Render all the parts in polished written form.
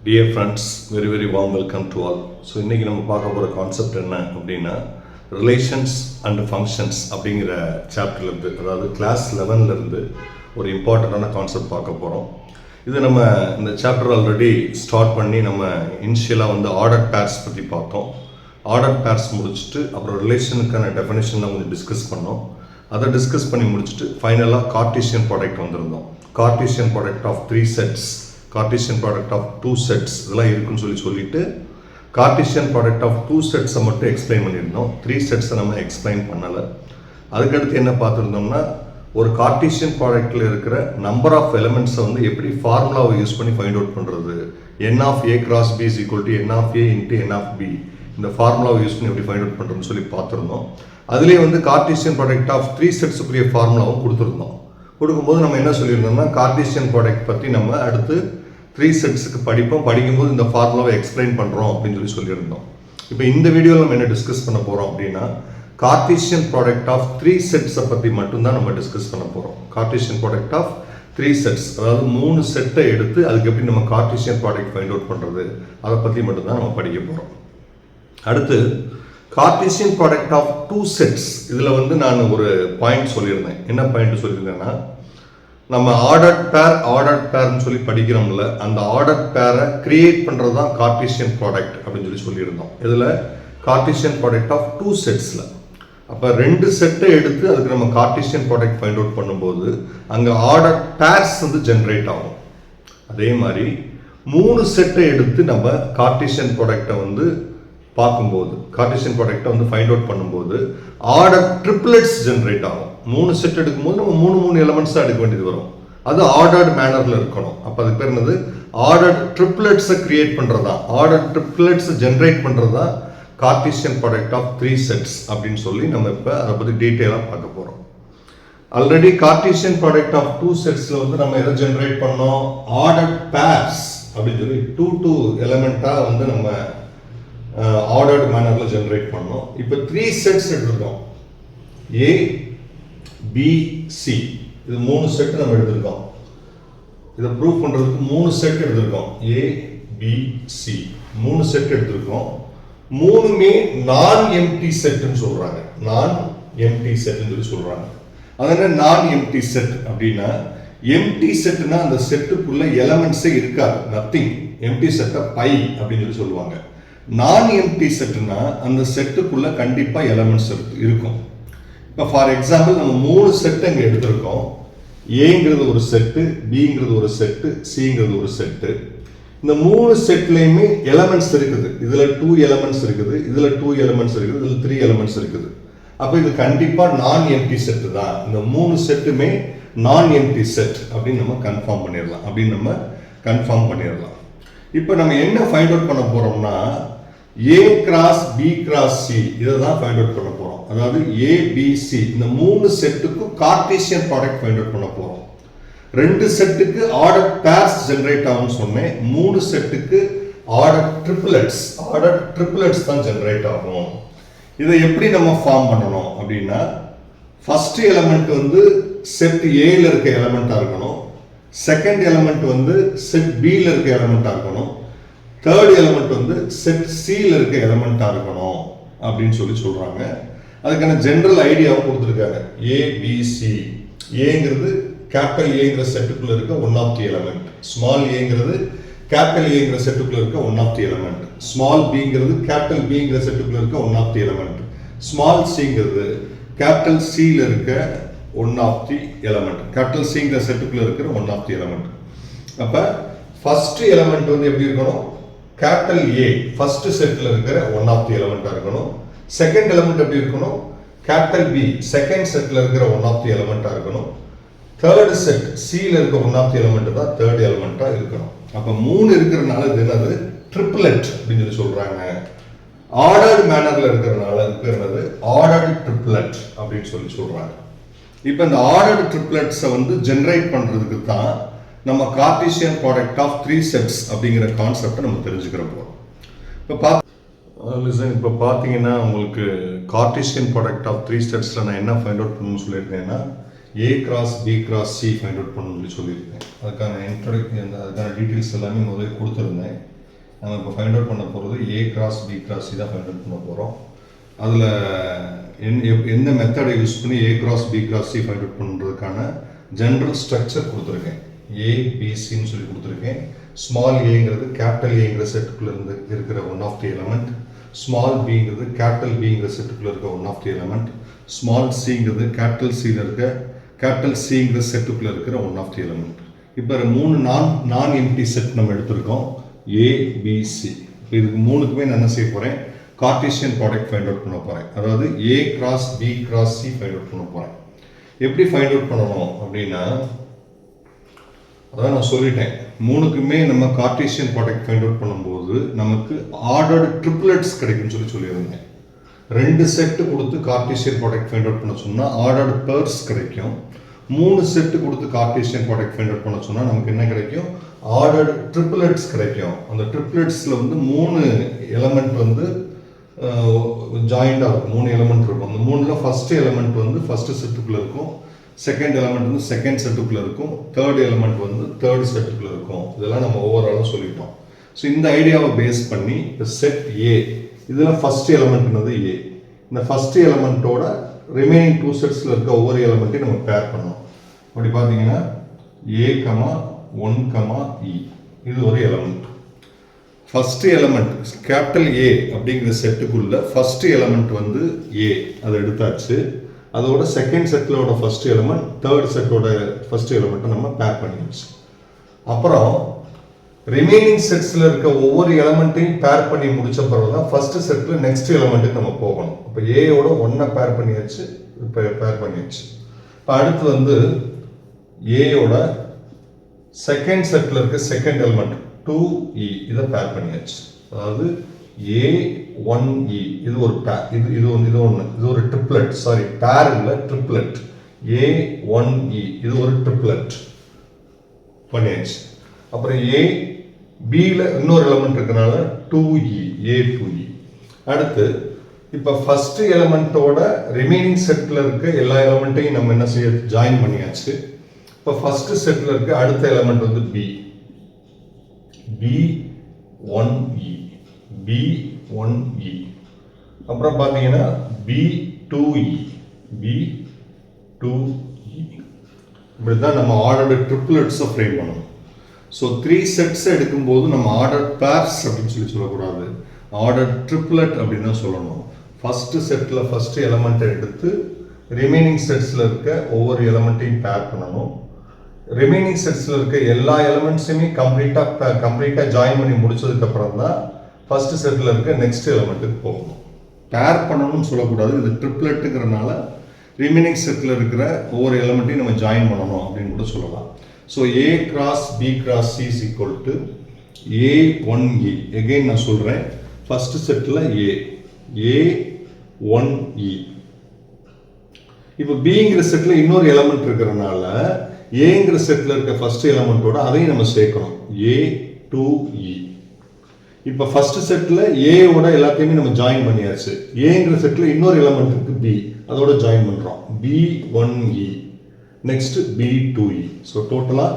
Dear friends, very warm welcome to all. So இன்றைக்கி நம்ம பார்க்க போகிற கான்செப்ட் என்ன அப்படின்னா ரிலேஷன்ஸ் அண்ட் ஃபங்க்ஷன்ஸ் அப்படிங்கிற சாப்டர்லேருந்து, அதாவது கிளாஸ் 11லேருந்து ஒரு இம்பார்ட்டண்ட்டான கான்செப்ட் பார்க்க போகிறோம். இது நம்ம இந்த சாப்டர் ஆல்ரெடி ஸ்டார்ட் பண்ணி நம்ம இனிஷியலாக வந்து ஆர்டர் பேர்ஸ் பற்றி பார்த்தோம். ஆர்டர் பேர்ஸ் முடிச்சுட்டு அப்புறம் ரிலேஷனுக்கான டெஃபினேஷன்லாம் கொஞ்சம் டிஸ்கஸ் பண்ணோம். அதை டிஸ்கஸ் பண்ணி முடிச்சுட்டு ஃபைனலாக கார்ட்டீசியன் ப்ராடக்ட் வந்திருந்தோம். Cartesian product of 3 sets, Cartesian product of 2 sets இதெல்லாம் இருக்குன்னு சொல்லிட்டு கார்ட்டீசியன் ப்ராடக்ட் ஆஃப் 2 sets மட்டும் எக்ஸ்பிளைன் பண்ணியிருந்தோம். 3 sets நம்ம எக்ஸ்பிளைன் பண்ணலை. அதுக்கடுத்து என்ன பார்த்துருந்தோம்னா, ஒரு கார்ட்டீசியன் ப்ராடக்டில் இருக்கிற நம்பர் ஆஃப் எலிமெண்ட்ஸை வந்து எப்படி ஃபார்முலாவை யூஸ் பண்ணி ஃபைண்ட் அவுட் பண்ணுறது, n of a cross b is equal to n of a into n of b, இந்த ஃபார்முலாவை யூஸ் பண்ணி எப்படி ஃபைண்ட் அவுட் பண்ணுறதுன்னு சொல்லி பார்த்துருந்தோம். அதுலேயே வந்து கார்ட்டீசியன் ப்ராடக்ட் ஆஃப் 3 setsக்குரிய ஃபார்முலாவும் கொடுத்துருந்தோம். கொடுக்கும்போது நம்ம என்ன சொல்லியிருந்தோம்னா, கார்ட்டீசியன் ப்ராடக்ட் பற்றி நம்ம அடுத்து 3 setsக்கு படிக்கும்போது இந்த ஃபார்முலாவை எக்ஸ்பிளைன் பண்ணுறோம் அப்படின்னு சொல்லியிருந்தோம். இப்போ இந்த வீடியோவில் நம்ம என்ன டிஸ்கஸ் பண்ண போகிறோம் அப்படின்னா, கார்ட்டீசியன் ப்ராடக்ட் ஆஃப் 3 setsஸை பற்றி மட்டும்தான் நம்ம டிஸ்கஸ் பண்ண போகிறோம். கார்ட்டீசியன் ப்ராடக்ட் ஆஃப் 3 sets, அதாவது 3 செட்டை எடுத்து அதுக்கு எப்படி நம்ம கார்ட்டீசியன் ப்ராடக்ட் ஃபைண்ட் அவுட் பண்ணுறது, அதை பற்றி மட்டும்தான் நம்ம படிக்க போகிறோம். அடுத்து கார்ட்டீசியன் ப்ராடக்ட் ஆஃப் 2 sets, இதில் வந்து நான் ஒரு பாயிண்ட் சொல்லியிருந்தேன். என்ன பாயிண்ட் சொல்லியிருந்தேன்னா, நம்ம ஆர்டர்ட் பேர்னு சொல்லி படிக்கிறோம்ல, அந்த ஆர்டர்ட் பேரை கிரியேட் பண்ணுறது தான் கார்ட்டீசியன் ப்ராடக்ட் அப்படின்னு சொல்லியிருந்தோம். இதில் கார்ட்டீசியன் ப்ராடக்ட் ஆஃப் 2 setsல அப்போ 2 செட்டை எடுத்து அதுக்கு நம்ம கார்ட்டீசியன் ப்ராடக்ட் ஃபைண்ட் அவுட் பண்ணும்போது அங்கே ஆர்டர் பேர்ஸ் வந்து ஜென்ரேட் ஆகும். அதே மாதிரி 3 செட்டை எடுத்து நம்ம கார்ட்டீசியன் ப்ராடக்டை வந்து பார்க்கும்போது, கார்ட்டீசியன் ப்ராடக்டை வந்து ஃபைண்ட் அவுட் பண்ணும்போது ஆர்டர் ட்ரிப்ளெட்ஸ் ஜென்ரேட் ஆகும். 3 செட் எடுக்கும்போது நம்ம 3 எலிமெண்ட்ஸ் தான் எடுக்க வேண்டியது வரும். அது ஆர்டர்டு மேனரில் இருக்கணும். அப்போ அதுக்கு பேர் என்னது, ஆர்டர் ட்ரிப்ளெட்ஸை கிரியேட் பண்ணுறது தான், ஆர்டர் ட்ரிப்ளெட்ஸை ஜென்ரேட் பண்ணுறது தான் கார்ட்டீசியன் ப்ராடக்ட் ஆஃப் 3 sets அப்படின்னு சொல்லி நம்ம இப்போ அதை பற்றி டீட்டெயிலாக பார்க்க போகிறோம். ஆல்ரெடி கார்ட்டீசியன் ப்ராடக்ட் ஆஃப் 2 setsல வந்து நம்ம எதை ஜென்ரேட் பண்ணோம், ஆர்டர் பேர்ஸ் அப்படின்னு சொல்லி 2 எலிமெண்ட்டாக வந்து நம்ம ஆர்டர்டு மேனரில் ஜென்ரேட் பண்ணோம். இப்போ 3 sets எடுத்துருக்கோம். A, B, C, இது 3 செட் நம்ம எடுத்திருக்கோம். இதை ப்ரூவ் பண்ணுறதுக்கு 3 செட் எடுத்திருக்கோம். A, B, C 3 செட் எடுத்திருக்கோம். 3மே நான் எம்டி செட்னு சொல்கிறாங்க. நான் எம்டி செட்னு சொல்லி சொல்கிறாங்க. அதனால் நான் எம்டி செட் அப்படின்னா, எம்டி செட்னா அந்த செட்டுக்குள்ள எலமெண்ட்ஸே இருக்காது, நத்திங். எம்டி செட்டை பை அப்படின்னு சொல்லி சொல்லுவாங்க. நான் எம்டி செட்னா அந்த செட்டுக்குள்ள கண்டிப்பாக எலமெண்ட்ஸ் இருக்கும். இப்போ ஃபார் எக்ஸாம்பிள் நம்ம 3 செட்டு இங்கே எடுத்திருக்கோம். ஏங்கிறது ஒரு செட்டு, பிங்கிறது ஒரு செட்டு, சிங்கிறது ஒரு செட்டு. இந்த 3 செட்லையுமே எலமெண்ட்ஸ் இருக்குது. இதில் 2 எலமெண்ட்ஸ் இருக்குது, இதில் 2 எலமெண்ட்ஸ் இருக்குது, இதில் 3 எலமெண்ட்ஸ் இருக்குது. அப்போ இது கண்டிப்பாக நான் எம்டி செட்டு தான். இந்த 3 செட்டுமே நான் எம்டி செட் அப்படின்னு நம்ம கன்ஃபார்ம் பண்ணிடலாம். இப்போ நம்ம என்ன ஃபைண்ட் அவுட் பண்ண போறோம்னா, A cross B cross C இதை தான் ஃபைண்ட் அவுட் பண்ண போறோம். அதாவது A, B, C இந்த 3 செட்டுக்கும் கார்ட்டீசியன் ப்ராடக்ட் ஃபைண்ட் அவுட் பண்ண போறோம். 2 செட்டுக்கு ஆர்டர் பேர்ஸ் ஜெனரேட் ஆகும்னு சொன்னேன். 3 செட்டுக்கு ஆர்டர் ட்ரிப்ளெட்ஸ் தான் ஜெனரேட் ஆகும். இதை எப்படி நம்ம ஃபார்ம் பண்ணணும் அப்படின்னா, ஃபர்ஸ்ட் எலிமெண்ட் வந்து செட் ஏல இருக்க எலிமெண்டா இருக்கணும். செகண்ட் எலிமெண்ட் வந்து செட் பில இருக்க எலிமெண்டா இருக்கணும். தேர்ட் எலிமெண்ட் வந்து செட் சில இருக்க எலிமெண்டா இருக்கணும் அப்படின்னு சொல்றாங்க. அதுக்கான ஜெனரல் ஐடியாவும் கொடுத்துருக்காங்க. A, B, C. ஏங்கிறது கேபிட்டல் ஏங்கிற செட்டுக்குள்ள இருக்க one of the element. Small ஏங்கிறது கேபிட்டல் ஏங்கிற செட்டுக்குள்ள இருக்க one of the element. Small பிங்கிறது கேபிட்டல் பிங்கிற செட்டுக்குள்ள இருக்க one of the element. Small சிங்கிறது கேபிட்டல் சில இருக்க one of the element. Capital சிங்கிற செட்டுக்குள்ள இருக்கிற ஒன் ஆஃப் தி எலிமெண்ட். அப்ப ஃபர்ஸ்ட் எலிமெண்ட் வந்து எப்படி இருக்கணும், கேபிட்டல் ஏ ஃபர்ஸ்ட் செட்ல இருக்கிற ஒன் ஆஃப் தி எலிமெண்டா இருக்கணும். செகண்ட் எலிமெண்ட் எப்படி இருக்கணும், கேபிட்டல் பி செகண்ட் செட்ல இருக்கிற ஒன் ஆஃப் தி எலிமெண்டா இருக்கணும். தேர்ட் செட் சில இருக்க ஒன் ஆஃப் தி எலிமெண்ட் தான் தேர்ட் எலிமெண்டா இருக்கணும். அப்ப 3 இருக்கிறதுனால இது என்னது, ட்ரிப்ளெட் அப்படின்னு சொல்றாங்க. ஆர்டர்டு மேனர்ல இருக்கிறதுனால அது பேர் என்னது, ஆர்டர்டு ட்ரிப்ளெட் அப்படின்னு சொல்றாங்க. இப்போ இந்த ஆர்டர்டு ட்ரிப்ளெட்ஸை வந்து ஜெனரேட் பண்றதுக்கு தான் நம்ம கார்ட்டீசியன் ப்ராடக்ட் ஆஃப் 3 sets அப்படிங்கிற கான்செப்டை நம்ம தெரிஞ்சுக்கிற போறோம். இப்போ பார்த்தீங்கன்னா உங்களுக்கு கார்ட்டீசியன் ப்ராடக்ட் ஆஃப் 3 setsல நான் என்ன ஃபைண்ட் அவுட் பண்ணணும்னு சொல்லியிருந்தேன்னா, A cross B cross C find out பண்ணணும்னு சொல்லியிருக்கேன். அதுக்கான டீட்டெயில்ஸ் எல்லாமே முதல்ல கொடுத்துருந்தேன். நம்ம இப்போ ஃபைண்ட் அவுட் பண்ண போகிறது A cross B cross C தான் ஃபைண்ட் அவுட் பண்ண போகிறோம். அதில் எந்த மெத்தடை யூஸ் பண்ணி A cross B cross C find out பண்ணுறதுக்கான ஜென்ரல் ஸ்ட்ரக்சர் கொடுத்துருக்கேன். ஏபிசின்னு சொல்லி கொடுத்துருக்கேன். ஸ்மால் ஏங்கிறது கேபிட்டல் ஏங்கிற செட்டுக்குள்ளே இருந்து இருக்கிற one of the element, small பிங்கிறது கேபிட்டல் பிங்கிற செட்டுக்குள்ளே இருக்க one of the element, small சிங்கிறது கேபிட்டல் சிங்கிற செட்டுக்குள்ளே இருக்கிற ஒன் ஆஃப் தி எலமெண்ட். இப்போ 3 நான் எம்டி செட் நம்ம எடுத்திருக்கோம், ஏபிசி. இதுக்கு 3க்குமே நான் என்ன செய்ய போகிறேன், கார்ட்டீசியன் ப்ராடக்ட் ஃபைண்ட் அவுட் பண்ண போகிறேன். அதாவது A cross B cross C find out பண்ண போகிறேன். எப்படி ஃபைண்ட் அவுட் பண்ணணும் அப்படின்னா, அதான் நான் சொல்லிட்டேன், 3க்குமே நம்ம கார்ட்டீசியன் ப்ராடக்ட் ஃபைண்ட் அவுட் பண்ணும்போது நமக்கு ஆர்டர்டு ட்ரிப்ளெட்ஸ் கிடைக்கும்னு சொல்லியிருந்தேன். 2 செட்டு கொடுத்து கார்ட்டீசியன் ப்ராடக்ட் ஃபைண்ட் அவுட் பண்ண சொன்னால் ஆர்டர்டு பேர்ஸ் கிடைக்கும். 3 செட்டு கொடுத்து கார்ட்டீசியன் ப்ராடக்ட் ஃபைண்ட் அவுட் பண்ண சொன்னால் நமக்கு என்ன கிடைக்கும், ஆர்டர்டு ட்ரிப்ளெட்ஸ் கிடைக்கும். அந்த ட்ரிப்ளெட்ஸில் 3 எலமெண்ட் ஜாயிண்டாக இருக்கும். 3 எலமெண்ட் இருக்கும். அந்த 3ல் ஃபர்ஸ்ட் எலமெண்ட் ஃபர்ஸ்ட் செட்டுக்குள்ளே இருக்கும், செகண்ட் எலமெண்ட் செகண்ட் செட்டுக்குள்ளே இருக்கும், தேர்ட் எலமெண்ட் தேர்ட் செட்டுக்குள்ளே இருக்கும். இதெல்லாம் நம்ம ஓவராலாக சொல்லிட்டோம். ஸோ இந்த ஐடியாவை பேஸ் பண்ணி இப்போ செட் ஏ, இதில் ஃபர்ஸ்ட் எலமெண்ட்னது ஏ. இந்த ஃபர்ஸ்ட் எலமெண்ட்டோட ரிமைனிங் 2 செட்ஸில் இருக்க ஒவ்வொரு எலமெண்ட்டையும் நம்ம பேர் பண்ணோம். அப்படி பார்த்தீங்கன்னா ஏ கமா 1 கமா இ, இது ஒரு element. First element capital A அப்படிங்கிற செட்டுக்குள்ள ஃபர்ஸ்ட் எலமெண்ட் ஏ, அதை எடுத்தாச்சு. அதோட செகண்ட் செட்டிலோட ஃபர்ஸ்ட் எலமெண்ட் தேர்ட் செட்டோட ஃபர்ஸ்ட் எலமெண்ட்டை நம்ம பேர் பண்ணியாச்சு. அப்புறம் ரிமைனிங் செட்ஸில் இருக்க ஒவ்வொரு எலமெண்ட்டையும் பேர் பண்ணி முடிச்ச பிறகு தான் ஃபர்ஸ்ட் செட்டில் நெக்ஸ்ட் எலமெண்ட்டுக்கு நம்ம போகணும். இப்போ ஏயோட 1 பேர் பண்ணியாச்சு, இப்போ பேர் பண்ணியாச்சு. இப்போ அடுத்து ஏயோட செகண்ட் செட்டில் இருக்க செகண்ட் எலமெண்ட் 2E, இதை பேர் பண்ணியாச்சு. அதாவது A1E, இது ஒரு பேர், இது ஒரு ட்ரிப்ளெட். சாரி, பேர் இல்லை, ட்ரிப்ளெட். A1E, இது ஒரு ட்ரிப்ளெட் பண்ணியாச்சு. அப்புறம் பியில் இன்னொரு எலமெண்ட் இருக்கனால 2E, A2E. அடுத்து இப்போ ஃபர்ஸ்ட் எலமெண்ட்டோட ரிமைனிங் செட்டில் இருக்க எல்லா எலமெண்ட்டையும் நம்ம என்ன செய்ய, ஜாயின் பண்ணியாச்சு. இப்போ ஃபர்ஸ்ட் செட்டில் இருக்க அடுத்த எலமெண்ட் B1E, B1E. அப்புறம் பார்த்தீங்கன்னா B2E, B2E. இப்படி தான் நம்ம ஆர்டர்டு ட்ரிப்ளெட்ஸை ஃப்ரேம் பண்ணணும். ஸோ 3 செட்ஸ் எடுக்கும்போது நம்ம ஆர்டர் பேர்ஸ் அப்படின்னு சொல்லக்கூடாது, ஆர்டர் ட்ரிப்ளெட் அப்படின்னு தான் சொல்லணும். ஃபர்ஸ்ட் செட்டில் ஃபர்ஸ்ட் எலமெண்ட்டை எடுத்து ரிமைனிங் செட்ஸில் இருக்க ஒவ்வொரு எலமெண்ட்டையும் பேர் பண்ணணும். ரிமைனிங் செட்ஸில் இருக்க எல்லா எலமெண்ட்ஸுமே கம்ப்ளீட்டாக ஜாயின் பண்ணி முடிச்சதுக்கப்புறம் தான் ஃபர்ஸ்ட் செட்டில் இருக்க நெக்ஸ்ட் எலமெண்ட்டுக்கு போகணும். பேர் பண்ணணும்னு சொல்லக்கூடாது, இது ட்ரிப்ளெட்டுங்கிறனால ரிமைனிங் செட்டில் இருக்கிற ஒவ்வொரு எலமெண்ட்டையும் நம்ம ஜாயின் பண்ணணும் அப்படின்னு கூட சொல்லலாம். So A cross B cross C is equal to A1E. Again நான் சொல்கிறேன், ஃபர்ஸ்ட் செட்டில் A1E. இப்போ பிங்கிற செட்டில் இன்னொரு எலமெண்ட் இருக்கிறனால ஏங்கிற செட்டில் இருக்க ஃபர்ஸ்ட் எலமெண்ட்டோட அதையும் நம்ம சேர்க்கணும், A2E. இப்போ ஃபர்ஸ்ட் செட்டில் ஏயோட எல்லாத்தையுமே நம்ம ஜாயின் பண்ணியாச்சு. ஏங்கிற செட்டில் இன்னொரு எலமெண்ட் இருக்கு B, அதோட ஜாயின் பண்ணுறோம், B1E. Next B2E. ஸோ டோட்டலாக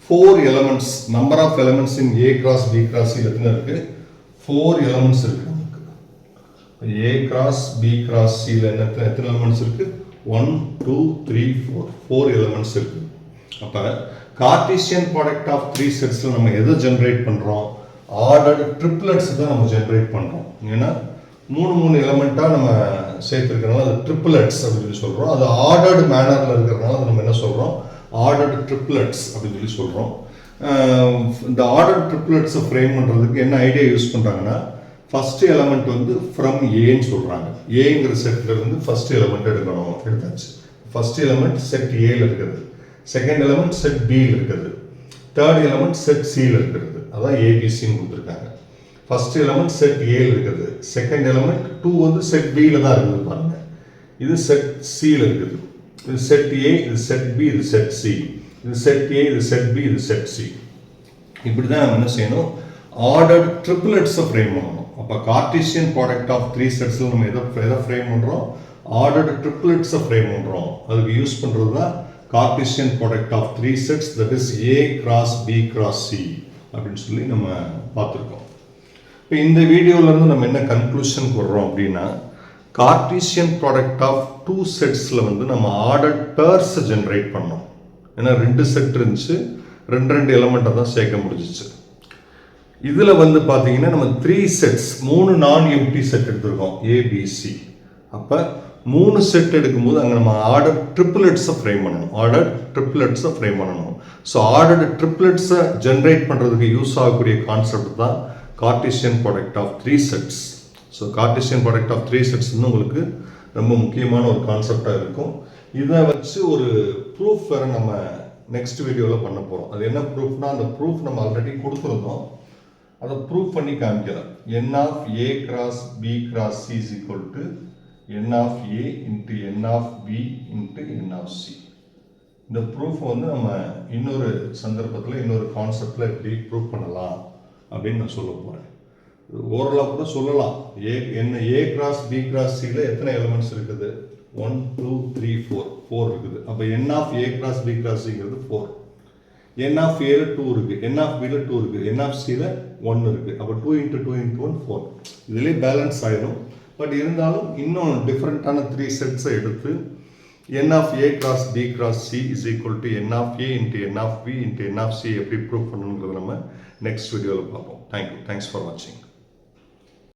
4 elements. Number of elements in A cross B cross C எத்தனை இருக்கு, 4 எலமெண்ட்ஸ் இருக்கு நமக்கு. A கிராஸ் B கிராஸ் Cல எத்தனை எலமெண்ட்ஸ் இருக்கு, 1 2 3 4 எலமெண்ட்ஸ் இருக்கு. அப்போ கார்ட்டீசியன் ப்ராடக்ட் ஆஃப் 3 செட்ஸில் நம்ம எதை ஜென்ரேட் பண்ணுறோம், ஆர்டர்டு ட்ரிப்ளெட்ஸ் தான் நம்ம ஜென்ரேட் பண்ணுறோம். ஏன்னா 3 எலமெண்ட்டாக நம்ம சேர்த்துருக்கிறனால அது ட்ரிப்ளெட்ஸ் அப்படின்னு சொல்கிறோம். அது ஆர்டர்டு மேனரில் இருக்கிறதுனால அதை நம்ம என்ன சொல்கிறோம், ஆர்டர்டு ட்ரிப்ளெட்ஸ் அப்படின்னு சொல்கிறோம். இந்த ஆர்டர்டு ட்ரிப்ளெட்ஸை ஃப்ரேம் பண்ணுறதுக்கு என்ன ஐடியா யூஸ் பண்ணுறாங்கன்னா, ஃபர்ஸ்ட் எலமெண்ட் ஃப்ரம் ஏன்னு சொல்கிறாங்க. ஏங்கிற செட்டில் இருந்து ஃபர்ஸ்ட் எலமெண்ட் எடுத்தாச்சு. ஃபர்ஸ்ட் எலமெண்ட் செட் ஏல இருக்குது, செகண்ட் எலமெண்ட் செட் பியில் இருக்குது, தேர்ட் எலமெண்ட் செட் சியில் இருக்கிறது. அதான் ஏபிசின்னு கொடுத்துருக்காங்க. ஃபர்ஸ்ட் எலமெண்ட் செட் ஏல இருக்குது, செகண்ட் எலமெண்ட் 2 செட் பியில் தான் இருக்குது பாருங்க. இது செட் சியில் இருக்குது, இது செட் ஏ, இது செட் பி, இது செட் சி, இது செட் ஏ, இது செட் பி, இது செட் சி. இப்படி தான் நம்ம என்ன செய்யணும், ஆர்டர்டு ட்ரிப்ளெட்ஸை ஃப்ரேம் பண்ணணும். அப்போ கார்ட்டீசியன் ப்ராடக்ட் ஆஃப் 3 செட்ஸில் நம்ம எதை ஃப்ரேம் பண்ணுறோம், ஆர்டர்டு ட்ரிப்ளெட்ஸை ஃப்ரேம் பண்ணுறோம். அதுக்கு யூஸ் பண்ணுறது தான் Cartesian product of three sets, that is A cross B cross C அப்படின்னு சொல்லி நம்ம பார்த்துருக்கோம். இப்போ இந்த வீடியோவிலேருந்து நம்ம என்ன கன்க்ளூஷனுக்கு வர்றோம் அப்படின்னா, கார்ட்டீசியன் ப்ராடக்ட் ஆஃப் டூ செட்ஸில் வந்து நம்ம ஆர்டர் பேர்ஸை ஜென்ரேட் பண்ணோம். ஏன்னா 2 செட் இருந்துச்சு, 2 எலமெண்ட்டை தான் சேர்க்க முடிஞ்சிச்சு. இதில் வந்து பார்த்தீங்கன்னா நம்ம 3 செட்ஸ், 3 நான் எம்டி செட் எடுத்திருக்கோம் ஏபிசி. அப்போ 3 செட் எடுக்கும்போது அங்கே நம்ம ஆர்டர் ட்ரிப்ளெட்ஸை ஃப்ரேம் பண்ணணும். ஸோ ஆர்டர் ட்ரிப்ளெட்ஸை ஜென்ரேட் பண்ணுறதுக்கு யூஸ் ஆகக்கூடிய கான்செப்ட் தான் Cartesian product of 3 sets. So Cartesian product of 3 sets வந்து உங்களுக்கு ரொம்ப முக்கியமான ஒரு கான்செப்டாக இருக்கும். இதை வச்சு ஒரு ப்ரூஃப் வேறு நம்ம நெக்ஸ்ட் வீடியோவில் பண்ண போகிறோம். அது என்ன ப்ரூஃப்னா, அந்த ப்ரூஃப் நம்ம ஆல்ரெடி கொடுத்துருந்தோம், அதை ப்ரூஃப் பண்ணி காமிக்கலாம். n of a cross b cross c is equal to n of a into n of b into n of c. இந்த ப்ரூஃப் வந்து நம்ம இன்னொரு சந்தர்ப்பத்தில் இன்னொரு கான்செப்டில் எப்படி ப்ரூஃப் பண்ணலாம் அப்படின்னு நான் சொல்ல போகிறேன். ஓரளவு கூட சொல்லலாம். a cross b cross c ல எத்தனை எலிமெண்ட்ஸ் இருக்குது? 1 2 3 4 இருக்குது. அப்போ n of a cross b cross c-ங்கிறது 4. n of a ல 2 இருக்கு, n of b ல 2 இருக்கு, n of c ல 1 இருக்கு. அப்போ 2 into 2 into 1 4. இதுலேயே பேலன்ஸ் ஆயிடும். பட் இருந்தாலும் இன்னும் டிஃப்ரெண்ட்டான 3 செட்ஸை எடுத்து n of a cross b cross c is equal to n of a into n of b into n of c எப்படி ப்ரூவ் பண்ணணுங்கிறத நம்ம நெக்ஸ்ட் வீடியோவில் பார்ப்போம். தேங்க்யூ. தேங்க்ஸ் ஃபார் வாட்சிங்.